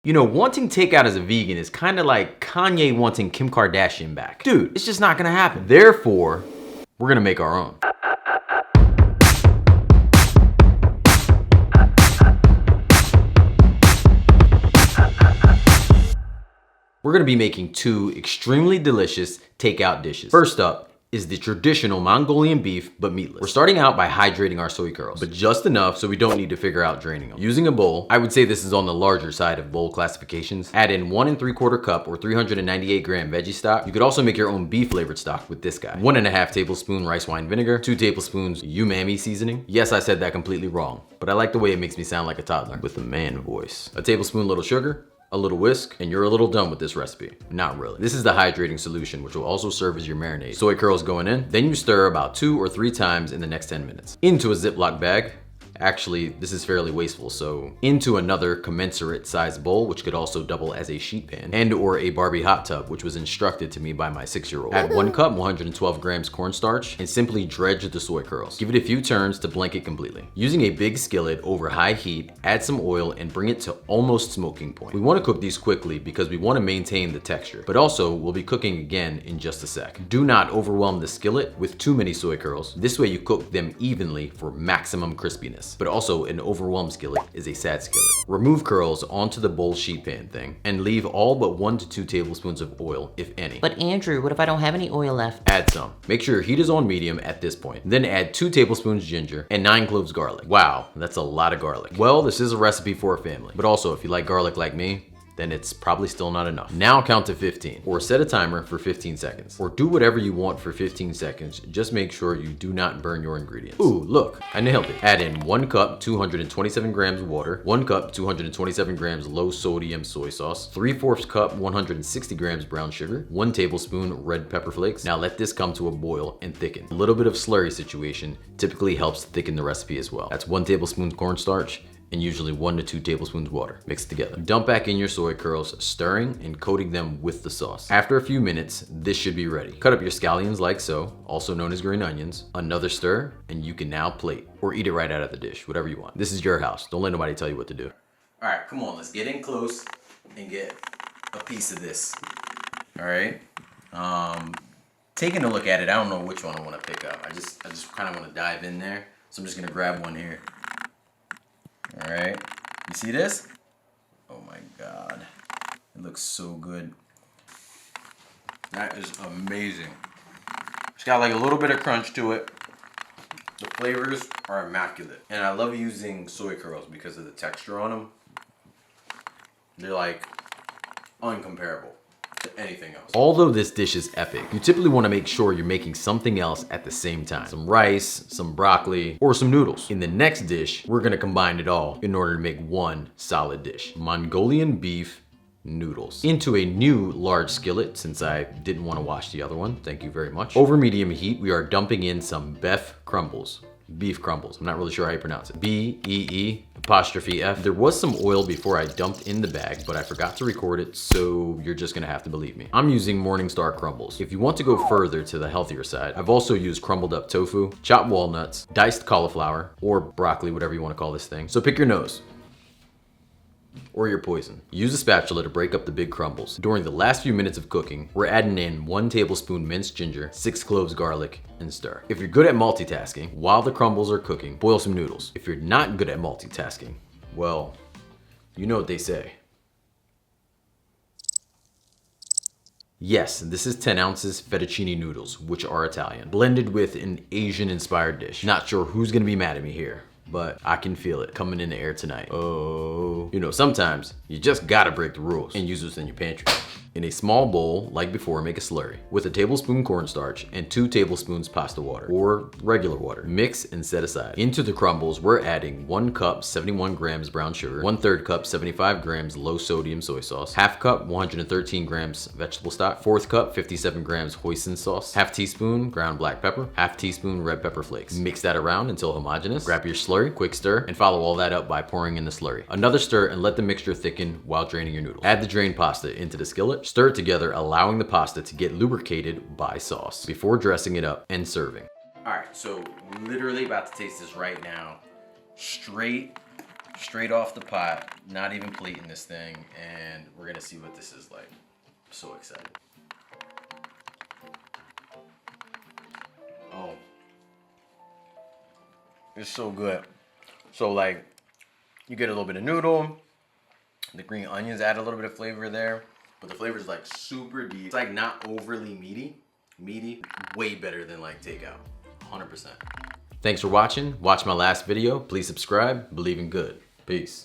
You know, wanting takeout as a vegan is kind of like Kanye wanting Kim Kardashian back. Dude, it's just not gonna happen. Therefore, we're gonna make our own. We're gonna be making two extremely delicious takeout dishes. First up is the traditional Mongolian beef, but meatless. We're starting out by hydrating our soy curls, but just enough so we don't need to figure out draining them. Using a bowl, I would say this is on the larger side of bowl classifications. Add in 1 3/4 cup or 398 gram veggie stock. You could also make your own beef flavored stock with this guy. 1½ tablespoon rice wine vinegar, 2 tablespoons umami seasoning. Yes, I said that completely wrong, but I like the way it makes me sound like a toddler with a man voice. A tablespoon little sugar, a little whisk, and you're a little done with this recipe. Not really. This is the hydrating solution, which will also serve as your marinade. Soy curls going in, then you stir about 2 or 3 times in the next 10 minutes. Into a Ziploc bag. Actually, this is fairly wasteful, so into another commensurate sized bowl, which could also double as a sheet pan, and or a Barbie hot tub, which was instructed to me by my 6-year-old. Add 1 cup, 112 grams cornstarch, and simply dredge the soy curls. Give it a few turns to blank it completely. Using a big skillet over high heat, add some oil and bring it to almost smoking point. We want to cook these quickly because we want to maintain the texture, but also we'll be cooking again in just a sec. Do not overwhelm the skillet with too many soy curls. This way you cook them evenly for maximum crispiness. But also an overwhelmed skillet is a sad skillet. Remove curls onto the bowl sheet pan thing and leave all but 1 to 2 tablespoons of oil, if any. But Andrew, what if I don't have any oil left? Add some. Make sure your heat is on medium at this point. Then add 2 tablespoons ginger and 9 cloves garlic. Wow, that's a lot of garlic. Well, this is a recipe for a family, but also if you like garlic like me, then it's probably still not enough. Now count to 15, or set a timer for 15 seconds. Or do whatever you want for 15 seconds, just make sure you do not burn your ingredients. Ooh, look, I nailed it. Add in 1 cup, 227 grams water, 1 cup, 227 grams low sodium soy sauce, 3/4 cup, 160 grams brown sugar, 1 tablespoon red pepper flakes. Now let this come to a boil and thicken. A little bit of slurry situation typically helps thicken the recipe as well. That's 1 tablespoon cornstarch, and usually 1 to 2 tablespoons water mixed together. Dump back in your soy curls, stirring and coating them with the sauce. After a few minutes, this should be ready. Cut up your scallions like so, also known as green onions. Another stir, and you can now plate or eat it right out of the dish, whatever you want. This is your house. Don't let nobody tell you what to do. All right, come on, let's get in close and get a piece of this. All right. Taking a look at it, I don't know which one I want to pick up. I just kind of want to dive in there. So I'm just gonna grab one here. All right, you see this? Oh my God, it looks so good. That is amazing. It's got like a little bit of crunch to it. The flavors are immaculate. And I love using soy curls because of the texture on them. They're like uncomparable to anything else. Although this dish is epic, you typically want to make sure you're making something else at the same time. Some rice, some broccoli, or some noodles. In the next dish, we're gonna combine it all in order to make one solid dish. Mongolian beef noodles. Into a new large skillet, since I didn't want to wash the other one, thank you very much. Over medium heat, we are dumping in some beef crumbles. Beef crumbles. I'm not really sure how you pronounce it. B-E-E''F. There was some oil before I dumped in the bag, but I forgot to record it, so you're just gonna have to believe me. I'm using Morningstar crumbles. If you want to go further to the healthier side, I've also used crumbled up tofu, chopped walnuts, diced cauliflower, or broccoli, whatever you want to call this thing. So pick your nose. Or your poison. Use a spatula to break up the big crumbles. During the last few minutes of cooking, we're adding in 1 tablespoon minced ginger, 6 cloves garlic, and stir. If you're good at multitasking, while the crumbles are cooking, boil some noodles. If you're not good at multitasking, well, you know what they say. Yes, this is 10 ounces fettuccine noodles, which are Italian, blended with an Asian-inspired dish. Not sure who's gonna be mad at me here, but I can feel it coming in the air tonight. Oh. You know, sometimes you just gotta break the rules and use what's in your pantry. In a small bowl, like before, make a slurry with a tablespoon cornstarch and 2 tablespoons pasta water or regular water. Mix and set aside. Into the crumbles, we're adding 1 cup, 71 grams brown sugar, 1/3 cup, 75 grams low sodium soy sauce, 1/2 cup, 113 grams vegetable stock, 1/4 cup, 57 grams hoisin sauce, 1/2 teaspoon ground black pepper, 1/2 teaspoon red pepper flakes. Mix that around until homogeneous. Grab your slurry, quick stir, and follow all that up by pouring in the slurry. Another stir and let the mixture thicken while draining your noodles. Add the drained pasta into the skillet. Stir it together, allowing the pasta to get lubricated by sauce before dressing it up and serving. All right, so literally about to taste this right now. Straight straight off the pot, not even plating this thing, and we're gonna see what this is like. I'm so excited. Oh, it's so good. So like, you get a little bit of noodle, the green onions add a little bit of flavor there, but the flavor is like super deep. It's like not overly meaty, way better than like takeout, 100%. Thanks for watching. Watch my last video. Please subscribe. Believe in good. Peace.